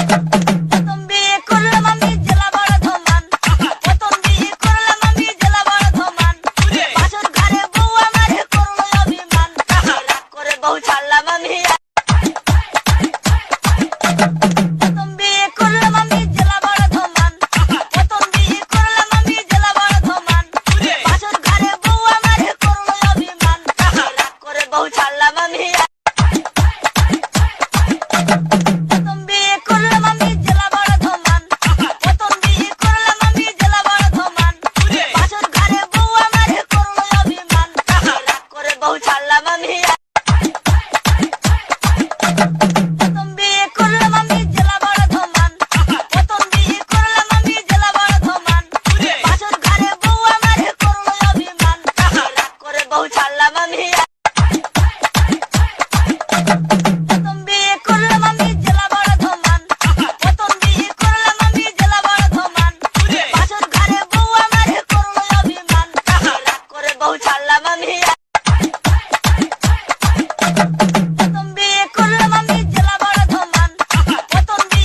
প্রথম বিয়ে করলাম আমি জেলা বর্ধমান, প্রথম বিয়ে করলাম আমি জেলা বর্ধমান। বাসর ঘরে বউ আমার করলো অভিমান, রাগ করে বউ ছাড়লাম আমি। প্রথম বিয়ে করলাম আমি জেলা বর্ধমান, প্রথম বিয়ে করলাম আমি জেলা বর্ধমান। বাসর ঘরে বউ আমার করলো অভিমান, রাগ করে বউ ছাড়লাম আমি। প্রথম বিয়ে করলাম আমি জেলা বর্ধমান, প্রথম বিয়ে করলাম আমি জেলা বর্ধমান। বাসর ঘরে বউ আমার করলো অভিমান, রাগ করে বউ ছাড়লাম আমি। প্রথম বিয়ে করলাম আমি জেলা বর্ধমান, প্রথম বিয়ে করলাম আমি জেলা বর্ধমান। বাসর ঘরে বউ আমার করলো অভিমান, রাগ করে বউ ছাড়লাম আমি। প্রথম বিয়ে করলাম আমি জেলা বর্ধমান, প্রথম বিয়ে করলাম আমি জেলা বর্ধমান। বাসর ঘরে বউ আমার করলো অভিমান, রাগ করে বউ ছাড়লাম।